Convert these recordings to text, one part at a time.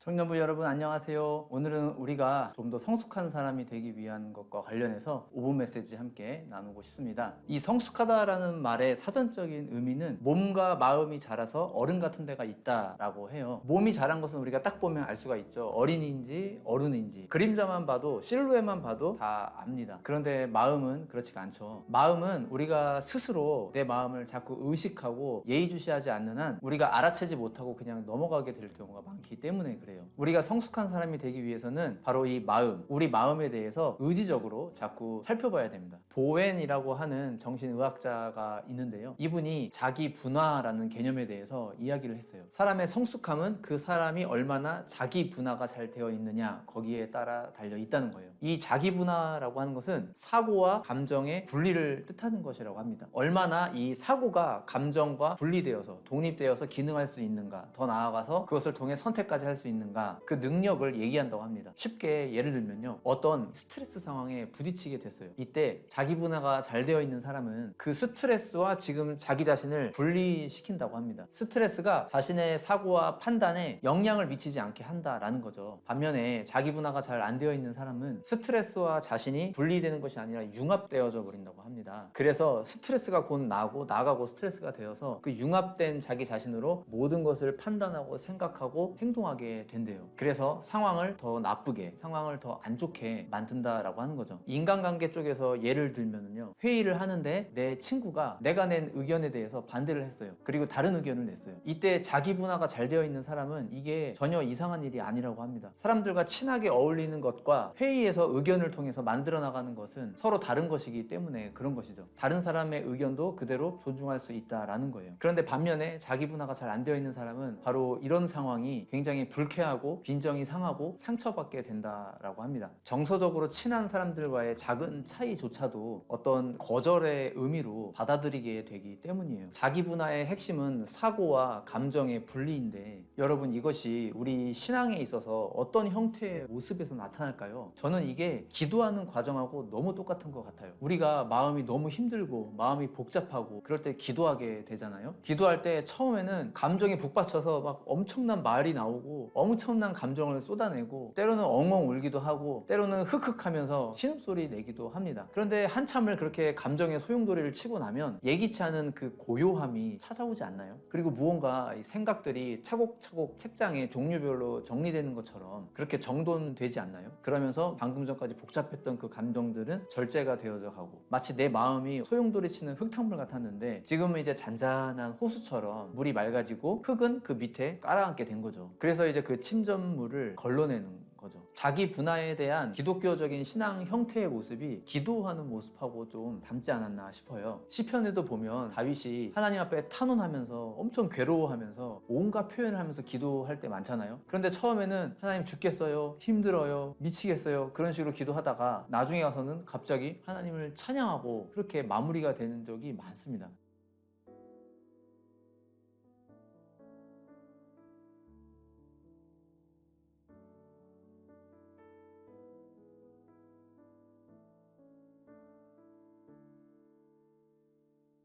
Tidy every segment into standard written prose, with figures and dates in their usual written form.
청년부 여러분 안녕하세요. 오늘은 우리가 좀 더 성숙한 사람이 되기 위한 것과 관련해서 5분 메시지 함께 나누고 싶습니다. 이 성숙하다라는 말의 사전적인 의미는 몸과 마음이 자라서 어른 같은 데가 있다라고 해요. 몸이 자란 것은 우리가 딱 보면 알 수가 있죠. 어린이인지 어른인지 그림자만 봐도 실루엣만 봐도 다 압니다. 그런데 마음은 그렇지가 않죠. 마음은 우리가 스스로 내 마음을 자꾸 의식하고 예의주시하지 않는 한 우리가 알아채지 못하고 그냥 넘어가게 될 경우가 많기 때문에 그래요. 우리가 성숙한 사람이 되기 위해서는 바로 이 마음, 우리 마음에 대해서 의지적으로 자꾸 살펴봐야 됩니다. 보웬이라고 하는 정신의학자가 있는데요. 이분이 자기 분화라는 개념에 대해서 이야기를 했어요. 사람의 성숙함은 그 사람이 얼마나 자기 분화가 잘 되어 있느냐 거기에 따라 달려 있다는 거예요. 이 자기 분화라고 하는 것은 사고와 감정의 분리를 뜻하는 것이라고 합니다. 얼마나 이 사고가 감정과 분리되어서 독립되어서 기능할 수 있는가, 더 나아가서 그것을 통해 선택까지 할 수 있는가, 그 능력을 얘기한다고 합니다. 쉽게 예를 들면요, 어떤 스트레스 상황에 부딪히게 됐어요. 이때 자기 분화가 잘 되어 있는 사람은 그 스트레스와 지금 자기 자신을 분리시킨다고 합니다. 스트레스가 자신의 사고와 판단에 영향을 미치지 않게 한다라는 거죠. 반면에 자기 분화가 잘 안 되어 있는 사람은 스트레스와 자신이 분리되는 것이 아니라 융합되어져 버린다고 합니다. 그래서 스트레스가 곧 나가고 스트레스가 되어서 그 융합된 자기 자신으로 모든 것을 판단하고 생각하고 행동하게 된대요. 그래서 상황을 더 나쁘게, 상황을 더 안 좋게 만든다라고 하는 거죠. 인간관계 쪽에서 예를 들면요, 회의를 하는데 내 친구가 내가 낸 의견에 대해서 반대를 했어요. 그리고 다른 의견을 냈어요. 이때 자기 분화가 잘 되어 있는 사람은 이게 전혀 이상한 일이 아니라고 합니다. 사람들과 친하게 어울리는 것과 회의에서 의견을 통해서 만들어 나가는 것은 서로 다른 것이기 때문에 그런 것이죠. 다른 사람의 의견도 그대로 존중할 수 있다라는 거예요. 그런데 반면에 자기 분화가 잘 안 되어 있는 사람은 바로 이런 상황이 굉장히 불쾌하고 빈정이 상하고 상처받게 된다라고 합니다. 정서적으로 친한 사람들과의 작은 차이조차도 어떤 거절의 의미로 받아들이게 되기 때문이에요. 자기 분화의 핵심은 사고와 감정의 분리인데, 여러분, 이것이 우리 신앙에 있어서 어떤 형태의 모습에서 나타날까요? 저는 이게 기도하는 과정하고 너무 똑같은 것 같아요. 우리가 마음이 너무 힘들고 마음이 복잡하고 그럴 때 기도하게 되잖아요. 기도할 때 처음에는 감정이 북받쳐서 막 엄청난 말이 나오고 엄청난 감정을 쏟아내고 때로는 엉엉 울기도 하고 때로는 흑흑하면서 신음소리 내기도 합니다. 그런데 한참을 그렇게 감정의 소용돌이를 치고 나면 예기치 않은 그 고요함이 찾아오지 않나요? 그리고 무언가 이 생각들이 차곡차곡 책장에 종류별로 정리되는 것처럼 그렇게 정돈되지 않나요? 그러면서 방금 전까지 복잡했던 그 감정들은 절제가 되어져 가고, 마치 내 마음이 소용돌이 치는 흙탕물 같았는데 지금은 이제 잔잔한 호수처럼 물이 맑아지고 흙은 그 밑에 깔아앉게 된 거죠. 그래서 이제 그 침전물을 걸러내는 거죠. 자기 분화에 대한 기독교적인 신앙 형태의 모습이 기도하는 모습하고 좀 닮지 않았나 싶어요. 시편에도 보면 다윗이 하나님 앞에 탄원하면서 엄청 괴로워하면서 온갖 표현을 하면서 기도할 때 많잖아요. 그런데 처음에는 하나님 죽겠어요, 힘들어요, 미치겠어요, 그런 식으로 기도하다가 나중에 가서는 갑자기 하나님을 찬양하고 그렇게 마무리가 되는 적이 많습니다.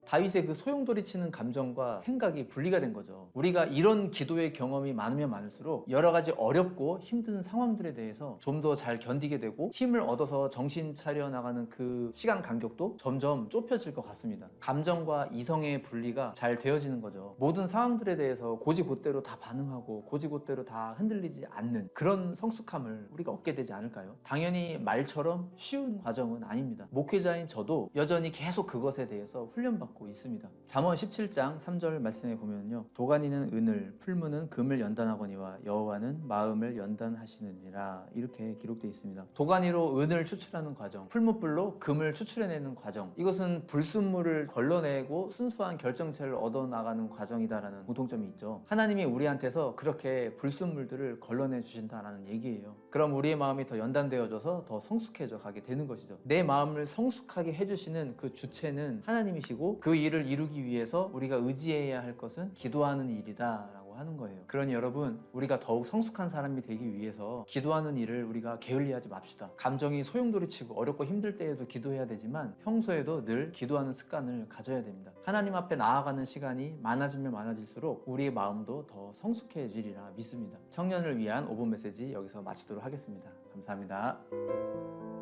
다윗의 그 소용돌이 치는 감정과 생각이 분리가 된 거죠. 우리가 이런 기도의 경험이 많으면 많을수록 여러 가지 어렵고 힘든 상황들에 대해서 좀 더 잘 견디게 되고 힘을 얻어서 정신 차려 나가는 그 시간 간격도 점점 좁혀질 것 같습니다. 감정과 이성의 분리가 잘 되어지는 거죠. 모든 상황들에 대해서 곧이곧대로 다 반응하고 곧이곧대로 다 흔들리지 않는 그런 성숙함을 우리가 얻게 되지 않을까요? 당연히 말처럼 쉬운 과정은 아닙니다. 목회자인 저도 여전히 계속 그것에 대해서 훈련받고 있습니다. 잠언 17장 3절 말씀에 보면요, 도가니는 은을, 풀무는 금을 연단하거니와 여호와는 마음을 연단하시느니라, 이렇게 기록되어 있습니다. 도가니로 은을 추출하는 과정, 풀무불로 금을 추출해내는 과정, 이것은 불순물을 걸러내고 순수한 결정체를 얻어나가는 과정이다라는 공통점이 있죠. 하나님이 우리한테서 그렇게 불순물들을 걸러내 주신다라는 얘기예요. 그럼 우리의 마음이 더 연단되어져서 더 성숙해져 가게 되는 것이죠. 내 마음을 성숙하게 해주시는 그 주체는 하나님이시고, 그 일을 이루기 위해서 우리가 의지해야 할 것은 기도하는 일이다 라고 하는 거예요. 그러니 여러분, 우리가 더욱 성숙한 사람이 되기 위해서 기도하는 일을 우리가 게을리하지 맙시다. 감정이 소용돌이치고 어렵고 힘들 때에도 기도해야 되지만 평소에도 늘 기도하는 습관을 가져야 됩니다. 하나님 앞에 나아가는 시간이 많아지면 많아질수록 우리의 마음도 더 성숙해지리라 믿습니다. 청년을 위한 5분 메시지 여기서 마치도록 하겠습니다. 감사합니다.